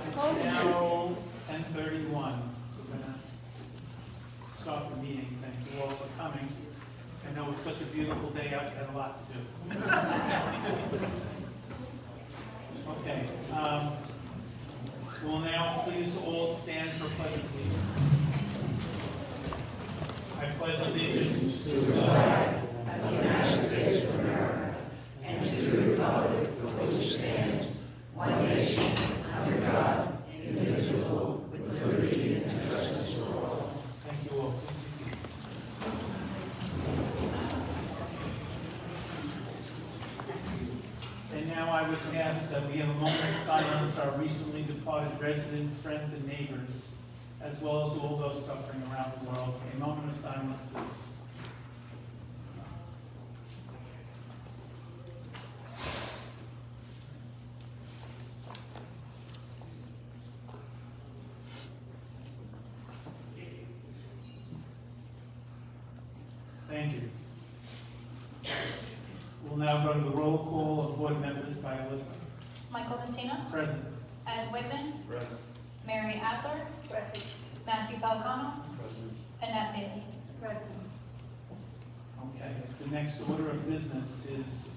It's now 10:31. We're gonna start the meeting. Thank you all for coming. I know it's such a beautiful day out, you had a lot to do. Okay, will now please all stand for pledge of allegiance. I pledge allegiance to the flag of the United States of America and to the republic for which it stands, one nation, under God, indivisible, with liberty and justice for all. Thank you all. Please be seated. And now I would ask that we have a moment of silence for our recently departed residents, friends, and neighbors, as well as all those suffering around the world. A moment of silence, please. Thank you. We'll now go to the roll call of board members by Alyssa. Michael Messina, Present. Ed Whitman, Present. Mary Adler, Matthew Falcone, Annette Bailey. Okay, the next order of business is,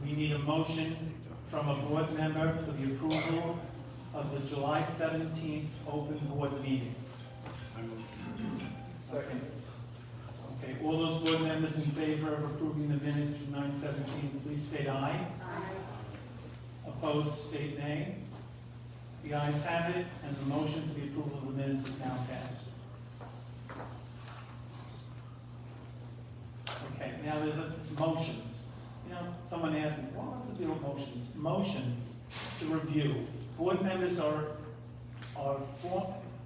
we need a motion from a board member for the approval of the July 17th open board meeting. Second. Okay, all those board members in favor of approving the minutes from 9/17, please state aye. Aye. Opposed, state nay. The ayes have it, and the motion for the approval of the minutes is now passed. Okay, now there's motions. You know, someone asked me, well, what's the deal with motions? Motions to review. Board members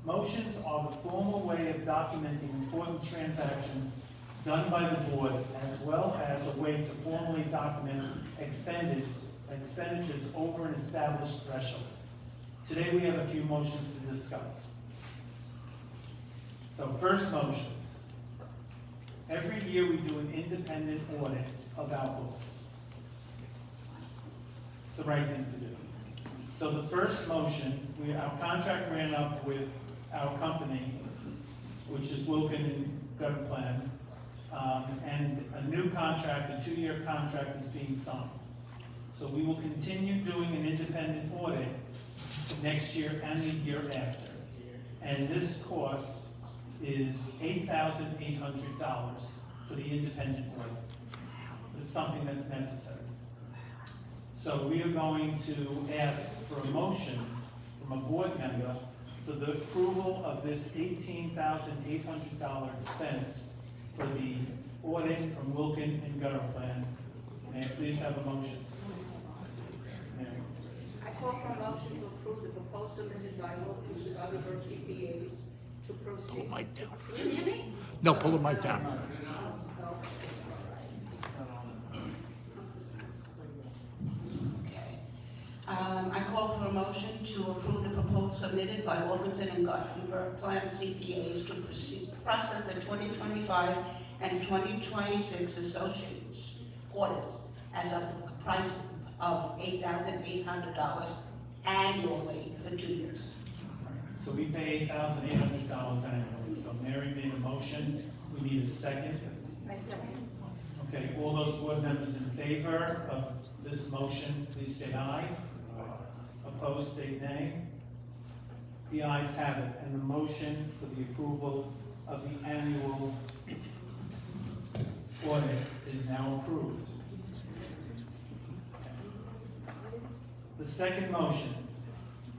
motions are the formal way of documenting important transactions done by the board, as well as a way to formally document expenditures over an established threshold. Today we have a few motions to discuss. So first motion. Every year we do an independent audit of our books. It's the right thing to do. So the first motion, our contract ran up with our company, which is Wilkin and Gutter Plan, and a new contract, a 2-year contract is being signed. So we will continue doing an independent audit next year and the year after. And this cost is $8,800 for the independent audit. It's something that's necessary. So we are going to ask for a motion from a board member for the approval of this $18,800 expense for the audit from Wilkin and Gutter Plan. May I please have a motion? I call for a motion to approve the proposal submitted by Wilkin and Gutter CPAs to proceed. Pull the mic down. Can you hear me? No, pull the mic down. I call for a motion to approve the proposal submitted by Wilkinson and Gutter Plan CPAs to process the 2025 and 2026 association audits as a price of $8,800 annually for 2 years. So we pay $8,800 annually. So Mary made a motion. We need a second. I second. Okay, all those board members in favor of this motion, please state aye. Opposed, state nay. The ayes have it, and the motion for the approval of the annual audit is now approved. The second motion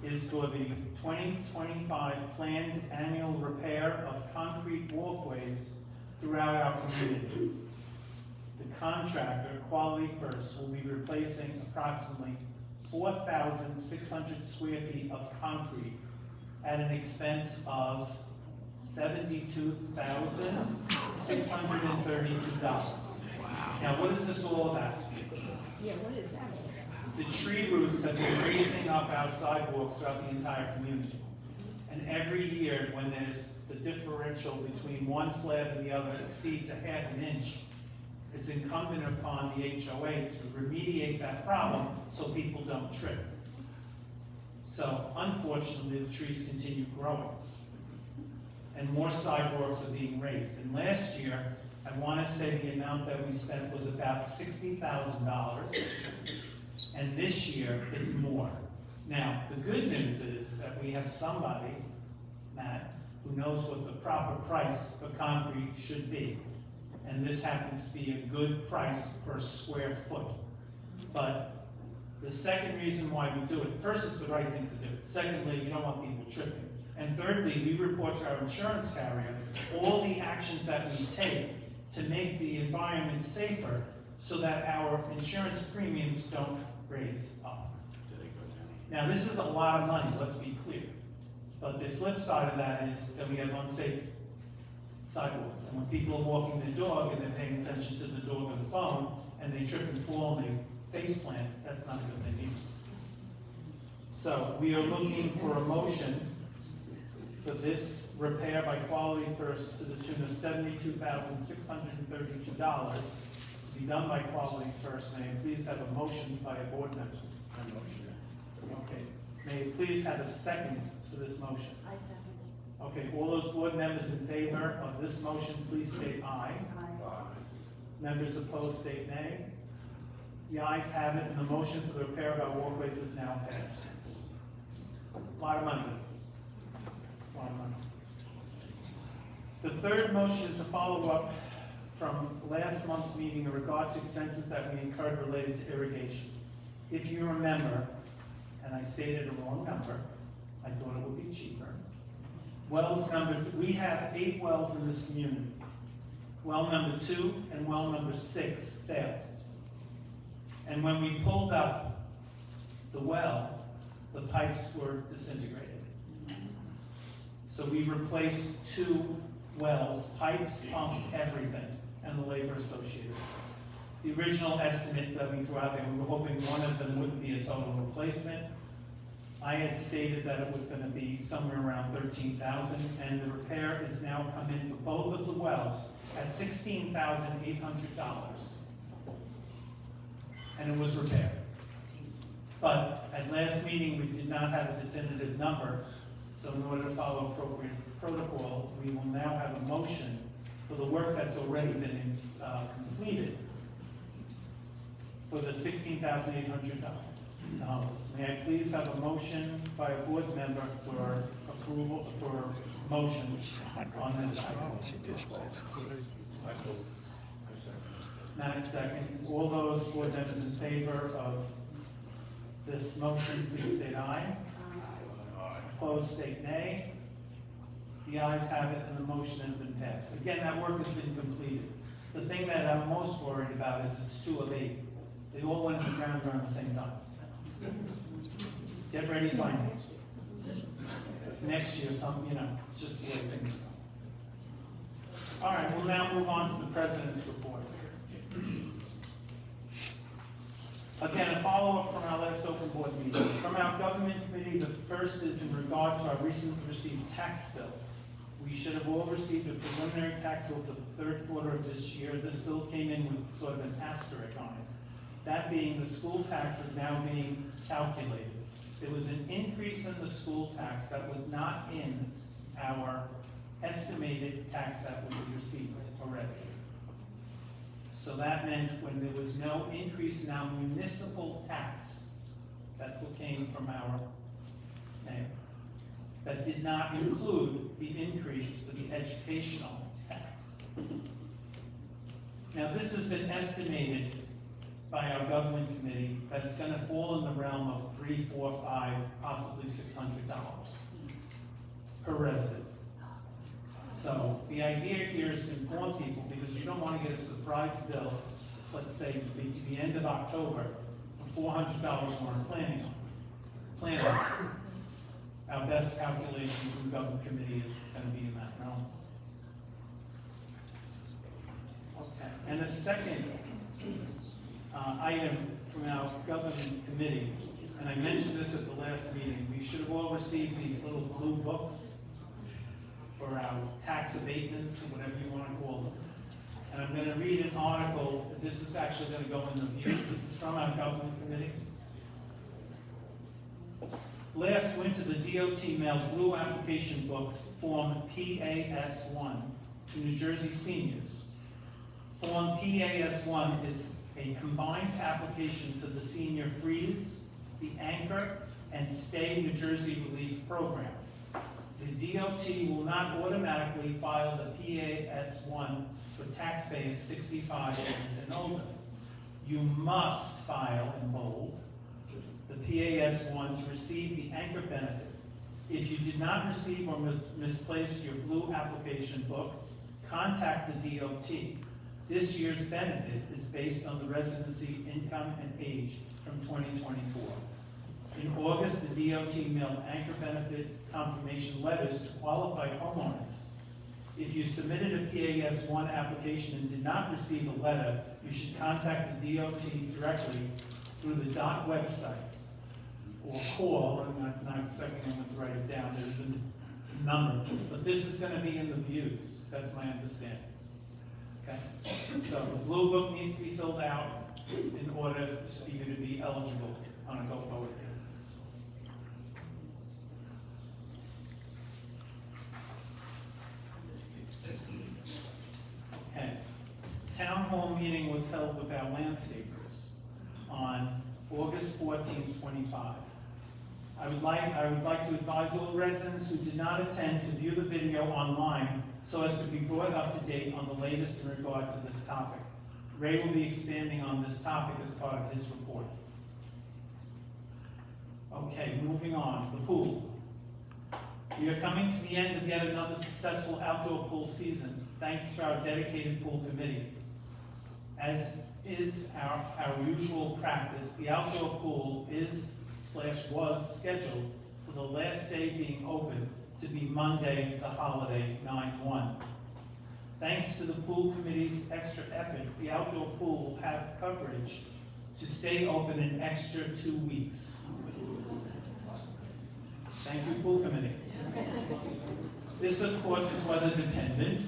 is for the 2025 planned annual repair of concrete walkways throughout our community. The contractor, Quality First, will be replacing approximately 4,600 square feet of concrete at an expense of $72,632. Now, what is this all about? Yeah, what is that? The tree roots have been raising up our sidewalks throughout the entire community. And every year, when there's the differential between one slab and the other exceeds a half an inch, it's incumbent upon the HOA to remediate that problem so people don't trip. So unfortunately, the trees continue growing. And more sidewalks are being raised. And last year, I want to say the amount that we spent was about $60,000. And this year, it's more. Now, the good news is that we have somebody, Matt, who knows what the proper price for concrete should be. And this happens to be a good price per square foot. But the second reason why we do it, first, it's the right thing to do. Secondly, you don't want people tripping. And thirdly, we report to our insurance carrier all the actions that we take to make the environment safer so that our insurance premiums don't raise up. Now, this is a lot of money, let's be clear. But the flip side of that is that we have unsafe sidewalks. And when people are walking their dog and they're paying attention to the dog or the phone, and they trip and fall and they face plant, that's not a good thing either. So we are looking for a motion for this repair by Quality First to the tune of $72,632 to be done by Quality First. May I please have a motion by a board member? Okay. May I please have a second for this motion? I second. Okay, all those board members in favor of this motion, please state aye. Members opposed, state nay. The ayes have it, and the motion for the repair of our walkways is now passed. A lot of money. A lot of money. The third motion is a follow-up from last month's meeting in regard to expenses that we incurred related to irrigation. If you remember, and I stated a wrong number, I thought it would be cheaper. Wells number, we have 8 wells in this community. Well number 2 and well number 6 failed. And when we pulled up the well, the pipes were disintegrated. So we replaced 2 wells, pipes, pump, everything, and the labor associated. The original estimate that we threw out there, we were hoping one of them wouldn't be a total replacement. I had stated that it was going to be somewhere around $13,000, and the repair is now come in for both of the wells at $16,800. And it was repaired. But at last meeting, we did not have a definitive number, so in order to follow appropriate protocol, we will now have a motion for the work that's already been completed for the $16,800. May I please have a motion by a board member for approval, for motion on this item? Matt, second. All those board members in favor of this motion, please state aye. Opposed, state nay. The ayes have it, and the motion has been passed. Again, that work has been completed. The thing that I'm most worried about is it's 2 of 8. They all went to the ground around the same time. Get ready, finance. Next year, it's just the way things go. All right, we'll now move on to the president's report. Again, a follow-up from our last open board meeting. From our government committee, the first is in regard to our recently received tax bill. We should have all received a preliminary tax bill for the 3rd quarter of this year. This bill came in with sort of an asterisk on it. That being, the school tax is now being calculated. There was an increase in the school tax that was not in our estimated tax that we received already. So that meant when there was no increase in our municipal tax, that's what came from our mayor. That did not include the increase for the educational tax. Now, this has been estimated by our government committee that it's going to fall in the realm of $3, $4, $5, possibly $600 per resident. So the idea here is to inform people, because you don't want to get a surprise bill, let's say at the end of October, for $400 more planning. Our best calculation from the government committee is it's going to be in that realm. Okay. And the second item from our government committee, and I mentioned this at the last meeting, we should have all received these little blue books for our tax abatements, or whatever you want to call them. And I'm going to read an article. This is actually going to go in the views. This is from our government committee. Last winter, the DOT mailed blue application books, Form PAS1, to New Jersey seniors. Form PAS1 is a combined application to the Senior Freeze, the Anchor, and Stay New Jersey Relief Program. The DOT will not automatically file the PAS1 for taxpayers 65 years and older. You must file in bold the PAS1 to receive the Anchor benefit. If you did not receive or misplaced your blue application book, contact the DOT. This year's benefit is based on the residency, income, and age from 2024. In August, the DOT mailed Anchor benefit confirmation letters to qualified homeowners. If you submitted a PAS1 application and did not receive a letter, you should contact the DOT directly through the DOT website or call. I'm not expecting anyone to write it down. There's a number, but this is going to be in the views. That's my understanding. Okay, so the blue book needs to be filled out in order for you to be eligible on a go-forward basis. Okay, town hall meeting was held with our landscapers on August 14, 25. I would like to advise all residents who did not attend to view the video online so as to be brought up to date on the latest in regard to this topic. Ray will be expanding on this topic as part of his report. Okay, moving on, the pool. We are coming to the end of yet another successful outdoor pool season, thanks to our dedicated pool committee. As is our usual practice, the outdoor pool was scheduled for the last day being open to be Monday, the holiday, 9/1. Thanks to the pool committee's extra efforts, the outdoor pool will have coverage to stay open an extra 2 weeks. Thank you, pool committee. This, of course, is weather dependent.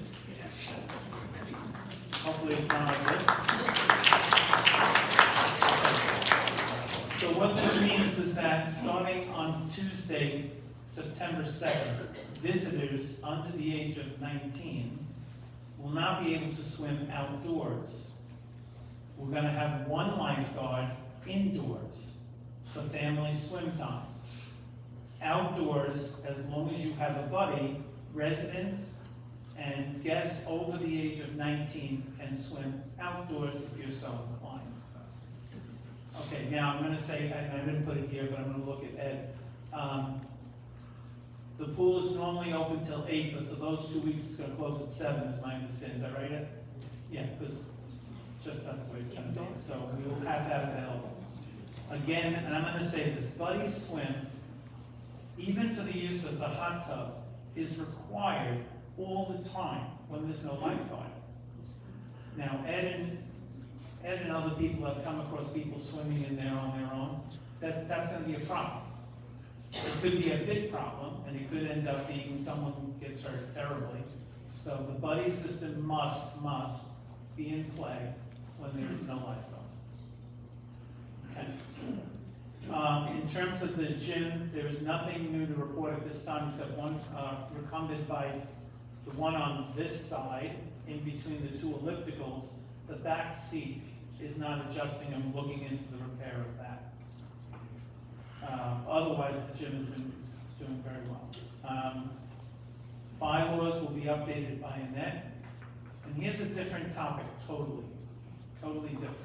Hopefully it's not like this. So what this means is that starting on Tuesday, September 2nd, visitors under the age of 19 will not be able to swim outdoors. We're going to have one lifeguard indoors for family swim time. Outdoors, as long as you have a buddy, residents and guests over the age of 19 can swim outdoors if you're so inclined. Okay, now I'm going to say, I didn't put it here, but I'm going to look at Ed. The pool is normally open till 8, but for those 2 weeks it's going to close at 7, is my understanding. Is that right, Ed? Yeah, because just that's the way it's going to be. So we will have that available. Again, and I'm going to say this, buddy swim, even for the use of the hot tub, is required all the time when there's no lifeguard. Now, Ed and other people have come across people swimming in there on their own. That's going to be a problem. It could be a big problem, and it could end up being someone who gets hurt terribly. So the buddy system must be in play when there is no lifeguard. Okay. In terms of the gym, there is nothing new to report at this time except one recumbent bike, the one on this side, in between the two ellipticals. The back seat is not adjusting. I'm looking into the repair of that. Otherwise, the gym has been doing very well. Bylaws will be updated by Annette. And here's a different topic, totally different.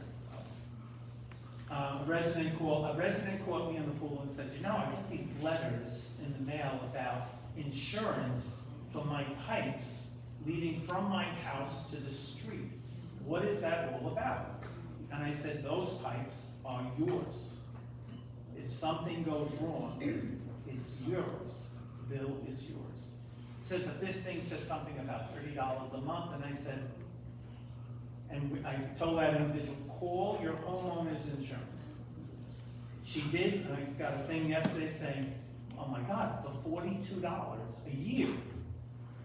A resident called me on the pool and said, I get these letters in the mail about insurance for my pipes leading from my house to the street. What is that all about? And I said, those pipes are yours. If something goes wrong, it's yours. The bill is yours. He said, but this thing said something about $30 a month, and I said, and I told that individual, call your homeowner's insurance. She did, and I got a thing yesterday saying, oh my God, for $42 a year,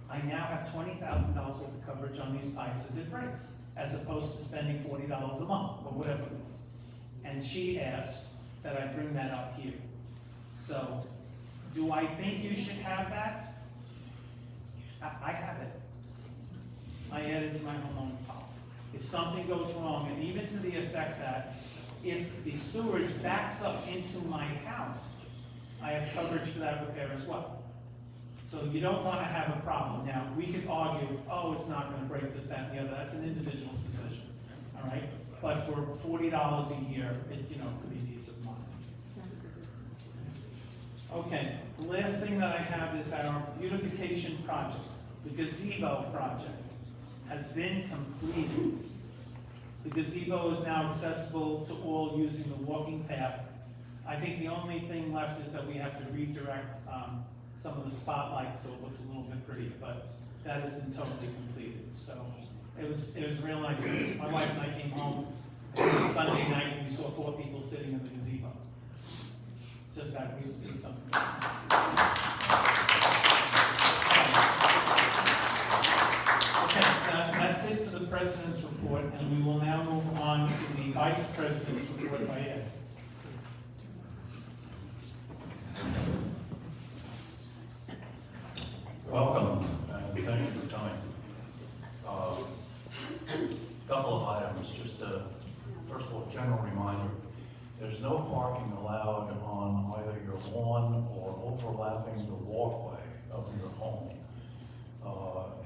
I now have $20,000 worth of coverage on these pipes if it breaks, as opposed to spending $40 a month, or whatever it was. And she asked that I bring that up here. So Do I think you should have that? I have it. I add it to my homeowner's policy. If something goes wrong, and even to the effect that if the sewage backs up into my house, I have coverage for that repair as well. So you don't want to have a problem. Now, we could argue, oh, it's not going to break this, that, and the other. That's an individual's decision, all right? But for $40 a year, it, could be peace of mind. Okay, the last thing that I have is our beautification project. The gazebo project has been completed. The gazebo is now accessible to all using the walking path. I think the only thing left is that we have to redirect some of the spotlights so it looks a little bit prettier, but that has been totally completed. So it was real nice. My wife and I came home Sunday night and we saw 4 people sitting in the gazebo. Just that was something. Okay, that's it for the president's report, and we will now move on to the vice president's report by Ed. Welcome, and thank you for coming. Couple of items, just first of all, general reminder, there's no parking allowed on either your lawn or overlapping the walkway of your home.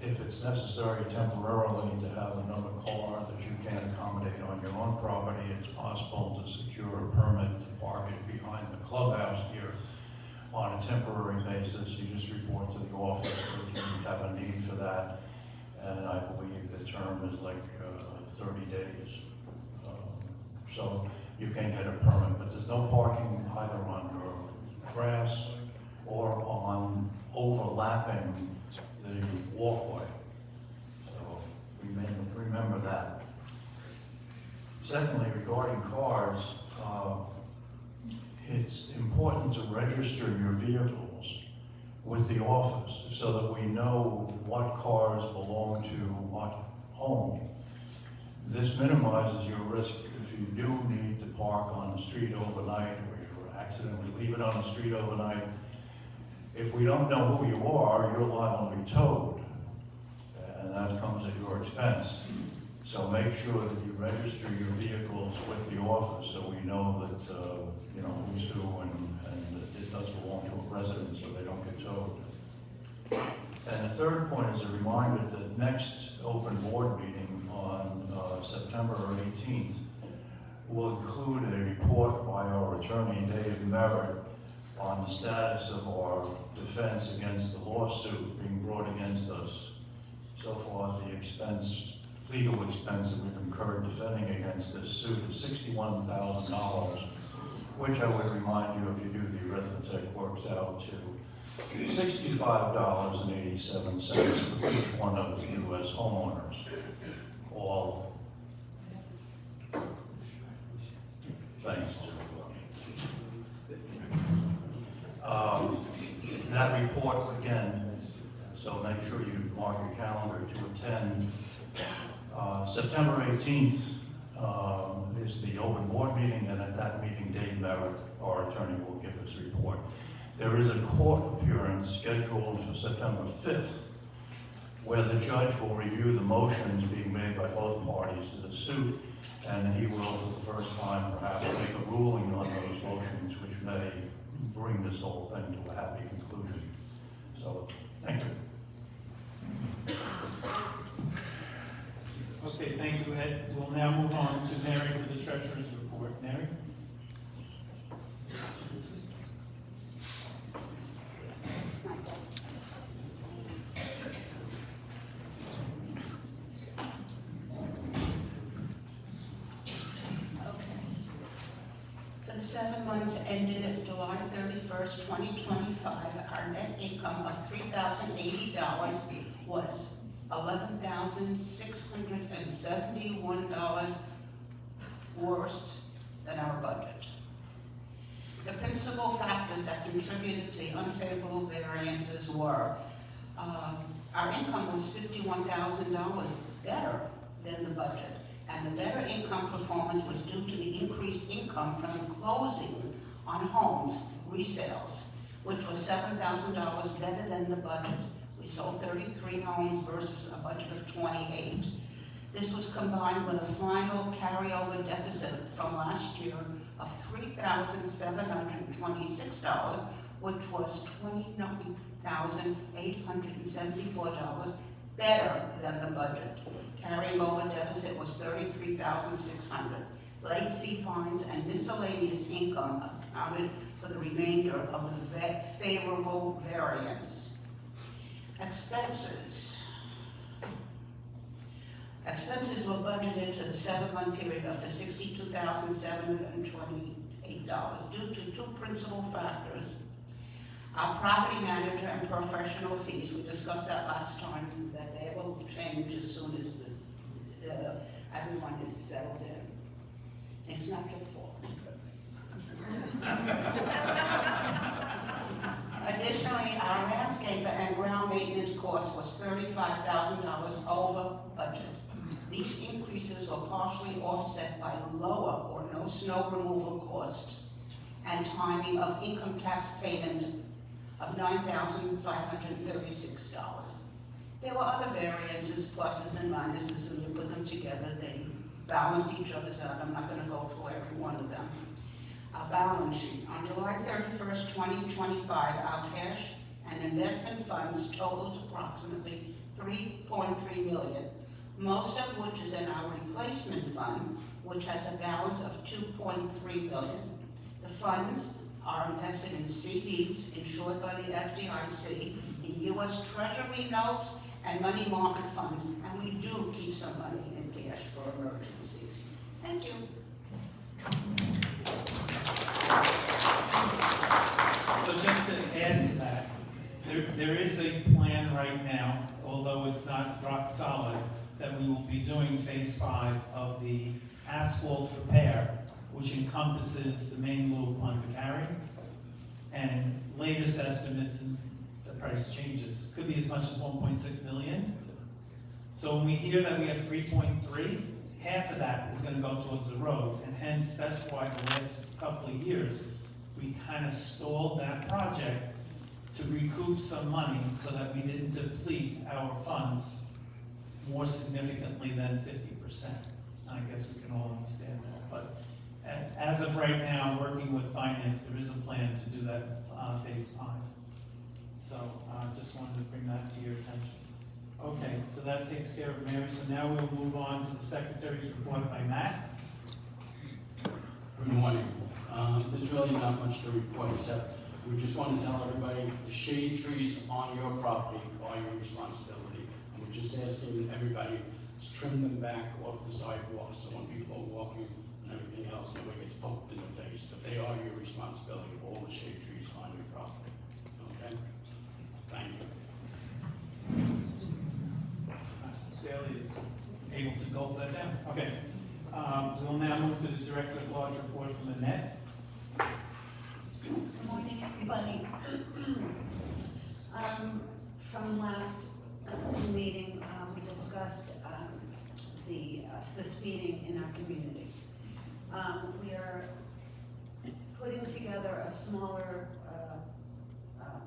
If it's necessary temporarily to have another car that you can't accommodate on your own property, it's possible to secure a permit to park it behind the clubhouse here on a temporary basis. You just report to the office that you have a need for that, and I believe the term is like 30 days. So you can get a permit, but there's no parking either on your grass or on overlapping the walkway. So remember that. Secondly, regarding cars, it's important to register your vehicles with the office so that we know what cars belong to what home. This minimizes your risk if you do need to park on the street overnight or you accidentally leave it on the street overnight. If we don't know who you are, you're liable to be towed, and that comes at your expense. So make sure that you register your vehicles with the office so we know that who's who and it does belong to a resident so they don't get towed. And the third point is a reminder that next open board meeting on September 18th will include a report by our attorney, Dave Merritt, on the status of our defense against the lawsuit being brought against us. So far, the legal expense that we've incurred defending against this suit is $61,000, which I would remind you, if you do the arithmetic, works out to $65.87 for each one of you as homeowners. All thanks to that report again, so make sure you mark your calendar to attend. September 18th is the open board meeting, and at that meeting, Dave Merritt, our attorney, will give his report. There is a court appearance scheduled for September 5th, where the judge will review the motions being made by both parties to the suit, and he will, for the first time, perhaps make a ruling on those motions, which may bring this whole thing to a happy conclusion. So, thank you. Okay, thank you, Ed. We'll now move on to Mary for the treasurer's report. Mary? For the 7 months ended July 31st, 2025, our net income of $3,080 was $11,671 worse than our budget. The principal factors that contributed to the unfavorable variances were our income was $51,000 better than the budget, and the better income performance was due to the increased income from closing on homes, resales, which was $7,000 better than the budget. We sold 33 homes versus a budget of 28. This was combined with a final carryover deficit from last year of $3,726, which was $29,874 better than the budget. Carrying over deficit was $33,600. Late fee fines and miscellaneous income accounted for the remainder of the favorable variance. Expenses. Expenses were budgeted for the 7-month period of $62,728 due to two principal factors. Our property manager and professional fees, we discussed that last time, that they will change as soon as everyone is settled in. It's not your fault. Additionally, our landscaper and ground maintenance cost was $35,000 over budget. These increases were partially offset by lower or no snow removal costs and timing of income tax payment of $9,536. There were other variances, pluses and minuses, when you put them together, they balanced each other's out. I'm not going to go through every one of them. Our balance sheet. On July 31st, 2025, our cash and investment funds totaled approximately $3.3 million, most of which is in our replacement fund, which has a balance of $2.3 million. The funds are invested in CDs insured by the FDIC, in U.S. Treasury notes, and money market funds, and we do keep some money in cash for emergencies. Thank you. So just to add to that, there is a plan right now, although it's not rock solid, that we will be doing phase 5 of the asphalt repair, which encompasses the main loop on Vicari, and latest estimates, and the price changes, could be as much as 1.6 million. So when we hear that we have 3.3, half of that is gonna go towards the road, and hence that's why the last couple of years, we kind of stalled that project to recoup some money so that we didn't deplete our funds more significantly than 50%. I guess we can all understand that, but as of right now, working with finance, there is a plan to do that phase 5. So just wanted to bring that to your attention. Okay, so that takes care of Mary. So now we'll move on to the secretary's report by Matt. Good morning. There's really not much to report except we just want to tell everybody the shade trees on your property are your responsibility. And we're just asking everybody to trim them back off the sidewalk so when people are walking and everything else, nobody gets poked in the face. But they are your responsibility, all the shade trees on your property. Okay? Thank you. Bailey is able to gulp that down. Okay. We'll now move to the Director of Large report from Annette. Good morning, everybody. From last meeting, we discussed the speeding in our community. We are putting together a smaller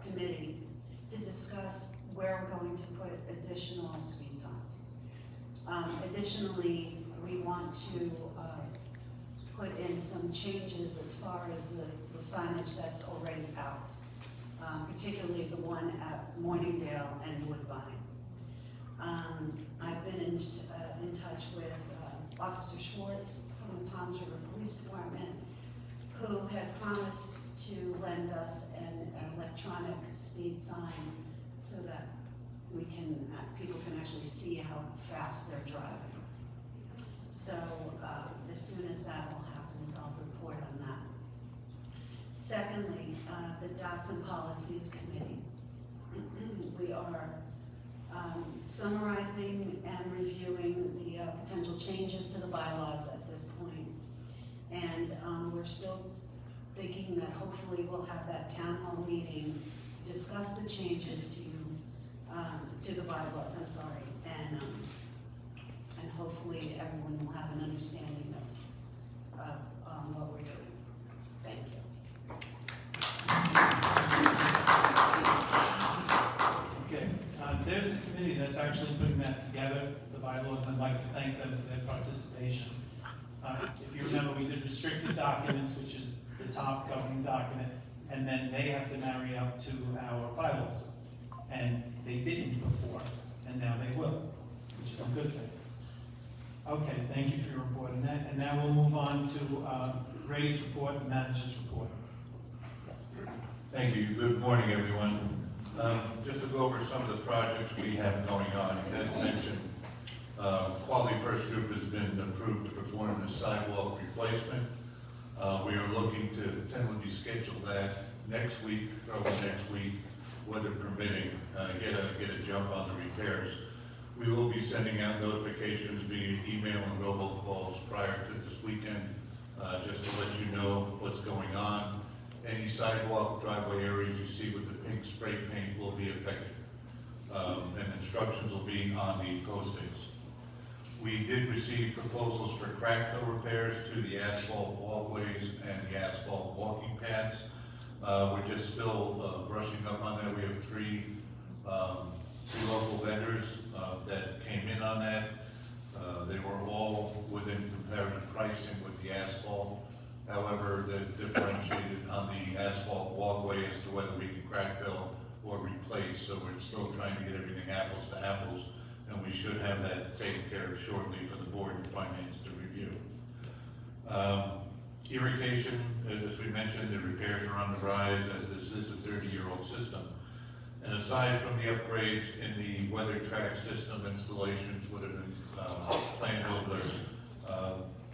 committee to discuss where we're going to put additional speed signs. Additionally, we want to put in some changes as far as the signage that's already out, particularly the one at Morningdale and Woodbine. I've been in touch with Officer Schwartz from the Toms River Police Department, who had promised to lend us an electronic speed sign so that we can, people can actually see how fast they're driving. So as soon as that all happens, I'll report on that. Secondly, the Docs and Policies Committee. We are summarizing and reviewing the potential changes to the bylaws at this point. And we're still thinking that hopefully we'll have that town hall meeting to discuss the changes to the bylaws, and hopefully everyone will have an understanding of what we're doing. Thank you. there's a committee that's actually putting that together, the bylaws, and I'd like to thank them for their participation. If you remember, we did restricted documents, which is the top governing document, and then they have to marry up to our bylaws. And they didn't before, and now they will, which is a good thing. Okay, thank you for your report on that, and now we'll move on to Ray's report and manager's report. Thank you. Good morning, everyone. Just to go over some of the projects we have going on, as mentioned, Quality First Group has been approved to perform the sidewalk replacement. We are looking to tentatively schedule that next week, early next week, weather permitting, get a jump on the repairs. We will be sending out notifications via email and robocalls prior to this weekend, just to let you know what's going on. Any sidewalk, driveway areas you see with the pink spray paint will be affected. And instructions will be on the postings. We did receive proposals for crack fill repairs to the asphalt walkways and the asphalt walking paths. We're just still brushing up on that. We have three local vendors that came in on that. They were all within comparative pricing with the asphalt. However, they've differentiated on the asphalt walkway as to whether we can crack fill or replace. So we're still trying to get everything apples to apples, and we should have that taken care of shortly for the board and finance to review. Irrigation, as we mentioned, the repairs are on the rise as this is a 30-year-old system. And aside from the upgrades in the weather track system installations would have been planned over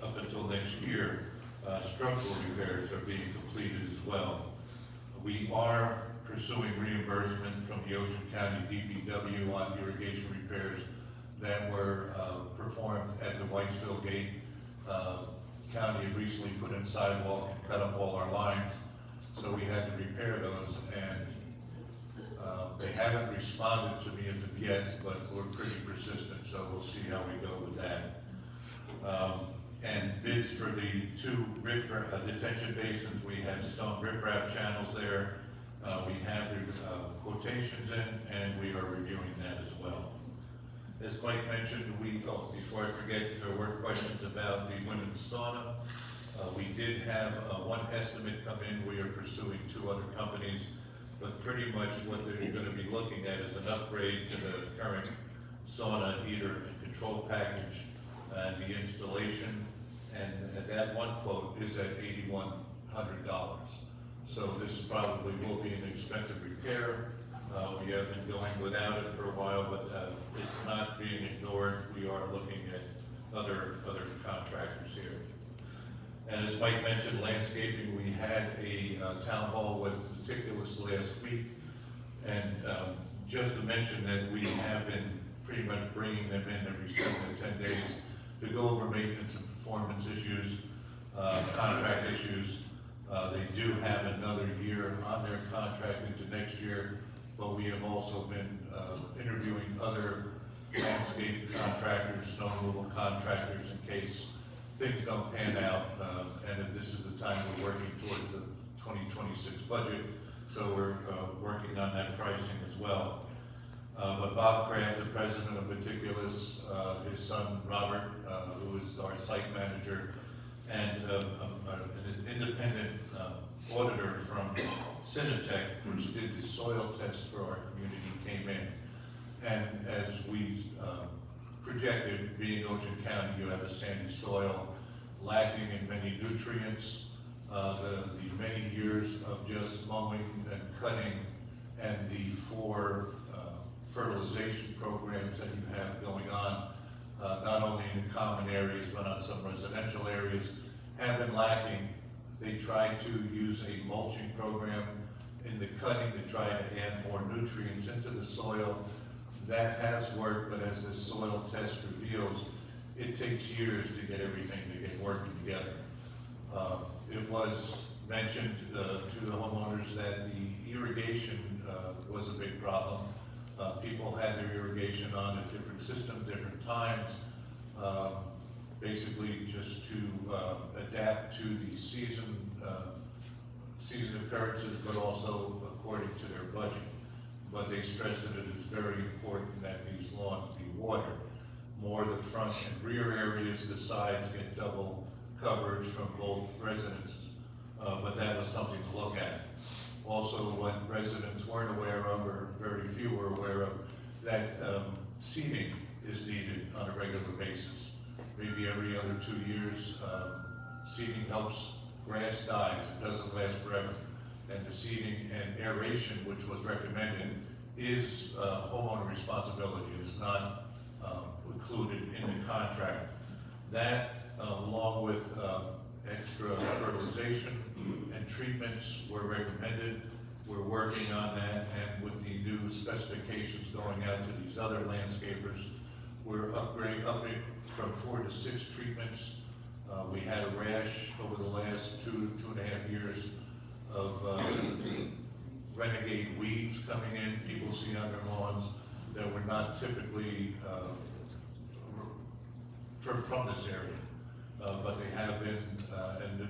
up until next year, structural repairs are being completed as well. We are pursuing reimbursement from the Ocean County DPW on irrigation repairs that were performed at the Whitesville Gate. County had recently put in sidewalk and cut up all our lines, so we had to repair those, and they haven't responded to me as of yet, but we're pretty persistent, so we'll see how we go with that. And bids for the two detention basins, we have stone riprap channels there. We have the quotations in, and we are reviewing that as well. As Mike mentioned, before I forget, there were questions about the women's sauna. We did have one estimate come in. We are pursuing two other companies, but pretty much what they're going to be looking at is an upgrade to the current sauna heater and control package and the installation. And that one quote is at $8,100. So this probably will be an expensive repair. We have been going without it for a while, but it's not being ignored. We are looking at other contractors here. And as Mike mentioned, landscaping, we had a town hall with meticulous last week. And just to mention that we have been pretty much bringing them in every 7 to 10 days to go over maintenance and performance issues, contract issues. They do have another year on their contract into next year, but we have also been interviewing other landscape contractors, snow removal contractors in case things don't pan out. And this is the time we're working towards the 2026 budget, so we're working on that pricing as well. But Bob Kraft, the president of Meticulous, his son Robert, who is our site manager, and an independent auditor from Cinetech, which did the soil test for our community, came in. And as we projected, being Ocean County, you have a sandy soil, lacking in many nutrients. The many years of just mowing and cutting, and the 4 fertilization programs that you have going on, not only in the common areas, but on some residential areas, have been lacking. They tried to use a mulching program in the cutting to try to add more nutrients into the soil. That has worked, but as the soil test reveals, it takes years to get everything to get working together. It was mentioned to the homeowners that the irrigation was a big problem. People had their irrigation on a different system, different times, basically just to adapt to the season occurrences, but also according to their budget. but they stress that it is very important that these lawns be watered. More the front and rear areas, the sides get double coverage from both residences, but that was something to look at. Also, what residents weren't aware of, or very few were aware of, that seeding is needed on a regular basis. Maybe every other 2 years, seeding helps grass dies, it doesn't last forever. And the seeding and aeration, which was recommended, is homeowner responsibility. It's not included in the contract. That, along with extra fertilization and treatments were recommended. We're working on that, and with the new specifications going out to these other landscapers, we're upping from 4 to 6 treatments. We had a rash over the last 2.5 years of renegade weeds coming in. People see on their lawns that were not typically from this area, but they have been, and the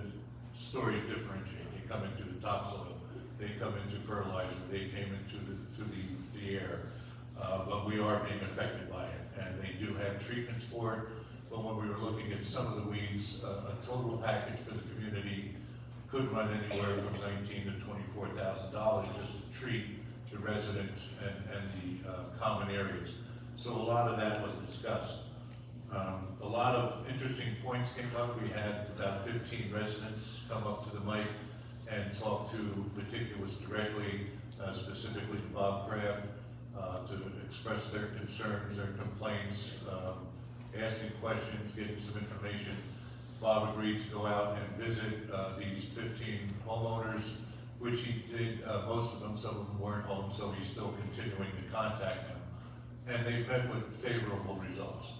stories differentiate. They come into the topsoil, they come into fertilizer, they came into the air, but we are being affected by it, and they do have treatments for it. But when we were looking at some of the weeds, a total package for the community could run anywhere from $19,000 to $24,000 just to treat the residents and the common areas. So a lot of that was discussed. A lot of interesting points came up. We had about 15 residents come up to the mic and talk to meticulous directly, specifically to Bob Kraft, to express their concerns, their complaints, asking questions, getting some information. Bob agreed to go out and visit these 15 homeowners, which he did. Most of them, some of them weren't home, so he's still continuing to contact them. And they met with favorable results.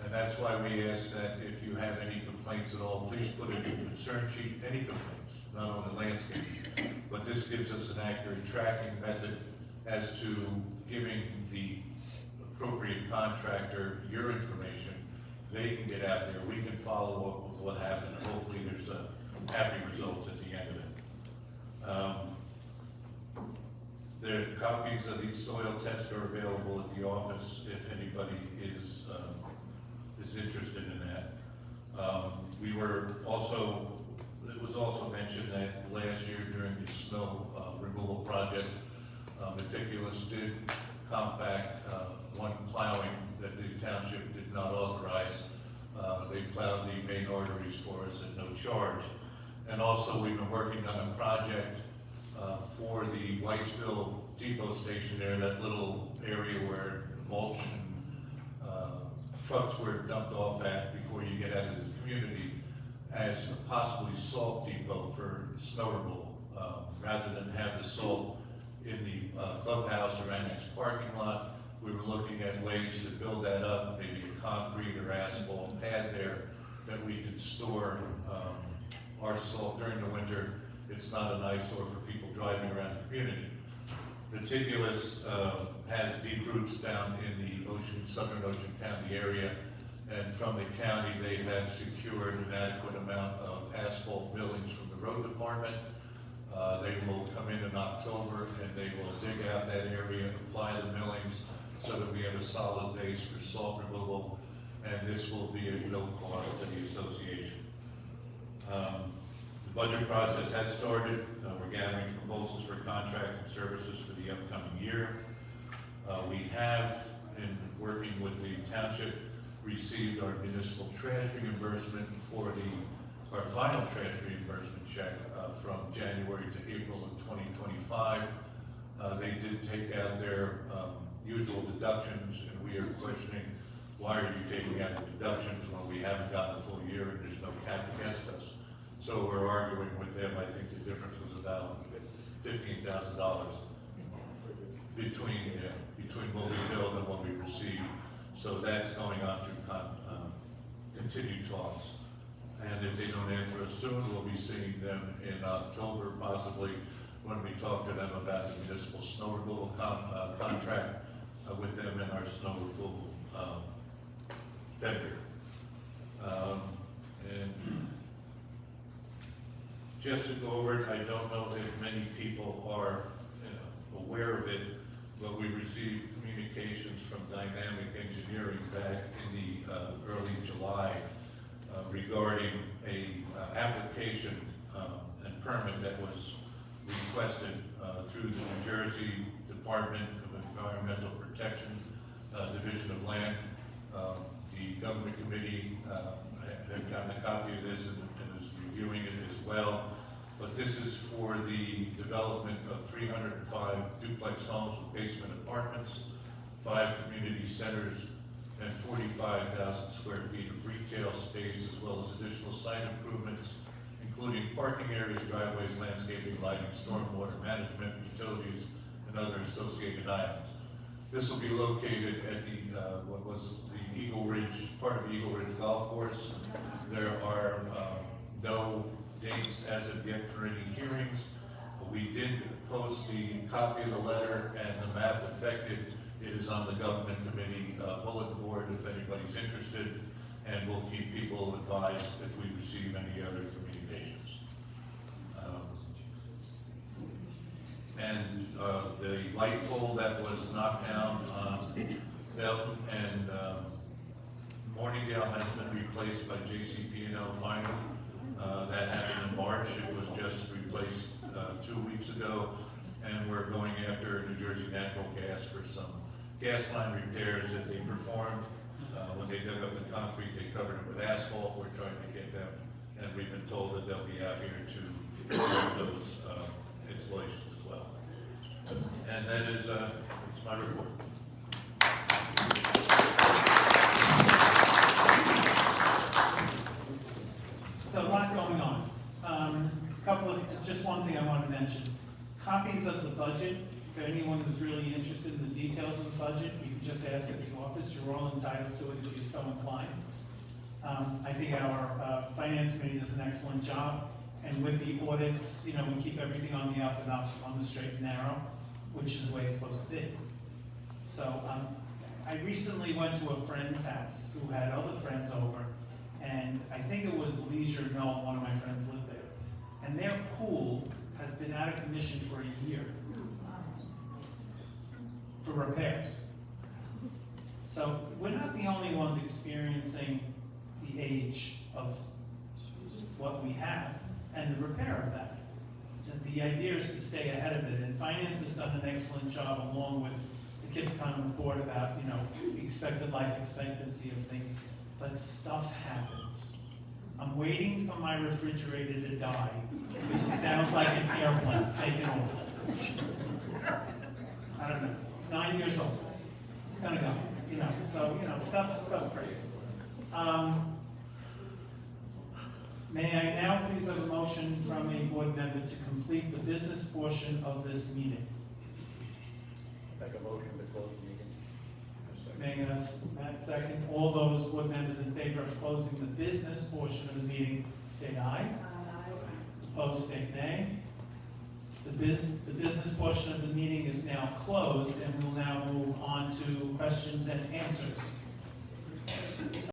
And that's why we ask that if you have any complaints at all, please put in a concern sheet, any complaints, not on the landscape. But this gives us an accurate tracking method as to giving the appropriate contractor your information. They can get out there, we can follow up with what happened, and hopefully there's a happy results at the end of it. The copies of these soil tests are available at the office if anybody is interested in that. We were also, it was also mentioned that last year during the snow removal project, Meticulous did compact one plowing that the township did not authorize. They plowed the main arteries for us at no charge. And also we've been working on a project for the Whitesville depot station there, that little area where mulch and trucks were dumped off at before you get out of the community, as a possibly salt depot for snow removal. Rather than have the salt in the clubhouse or annex parking lot, we were looking at ways to build that up, maybe a concrete or asphalt pad there that we could store our salt during the winter. It's not an eyesore for people driving around the community. Meticulous has deep roots down in the southern Ocean County area, and from the county they have secured an adequate amount of asphalt millings from the road department. They will come in October and they will dig out that area, apply the millings so that we have a solid base for salt removal, and this will be at no cost to the association. The budget process has started. We're gathering proposals for contracts and services for the upcoming year. We have, in working with the township, received our municipal trash reimbursement for our final trash reimbursement check from January to April of 2025. They did take out their usual deductions, and we are questioning, why are you taking out the deductions when we haven't gotten the full year and there's no cap against us? So we're arguing with them. I think the difference was about $15,000 between what we billed and what we received. So that's going on to continued talks. And if they don't answer us soon, we'll be seeing them in October, possibly, when we talk to them about the municipal snow removal contract with them and our snow removal vendor. And just to go over it, I don't know if many people are aware of it, but we received communications from Dynamic Engineering back in the early July regarding a application and permit that was requested through the New Jersey Department of Environmental Protection, Division of Land. The government committee had gotten a copy of this and is reviewing it as well. But this is for the development of 305 duplex homes with basement apartments, 5 community centers, and 45,000 square feet of retail space, as well as additional site improvements, including parking areas, driveways, landscaping, lighting, stormwater management, utilities, and other associated items. This will be located at the, what was the Eagle Ridge, part of the Eagle Ridge Golf Course. There are no dates as of yet for any hearings. We did post the copy of the letter and the map affected. It is on the government committee bulletin board if anybody's interested, and we'll keep people advised if we receive any other communications. And the light pole that was knocked down on Belton and Morningdale has been replaced by JCP&L finally. That happened in March. It was just replaced 2 weeks ago, and we're going after New Jersey Natural Gas for some gas line repairs that they performed. When they dug up the concrete, they covered it with asphalt. We're trying to get them, and we've been told that they'll be out here to do those installations as well. And that is, it's my report. So a lot going on. Just one thing I want to mention. Copies of the budget, for anyone who's really interested in the details of the budget, you can just ask at the office. You're all entitled to it if you're so inclined. I think our finance committee does an excellent job. And with the audits, you know, we keep everything on the up and up, on the straight and narrow, which is the way it's supposed to be. So I recently went to a friend's house who had other friends over, and I think it was Leisure Knoll, one of my friends lived there. And their pool has been out of commission for a year for repairs. So we're not the only ones experiencing the age of what we have and the repair of that. The idea is to stay ahead of it, and finance has done an excellent job along with the KIPCON report about, you know, expected life expectancy of things, but stuff happens. I'm waiting for my refrigerator to die because it sounds like an airplane's taking off. I don't know. It's 9 years old. It's gonna go. You know, so you know, stuff breaks. May I now please have a motion from a board member to complete the business portion of this meeting? Make a motion to close the meeting. May I, Matt, second. All those board members in favor of closing the business portion of the meeting, state aye. Opposed, state nay. The business portion of the meeting is now closed, and we'll now move on to questions and answers.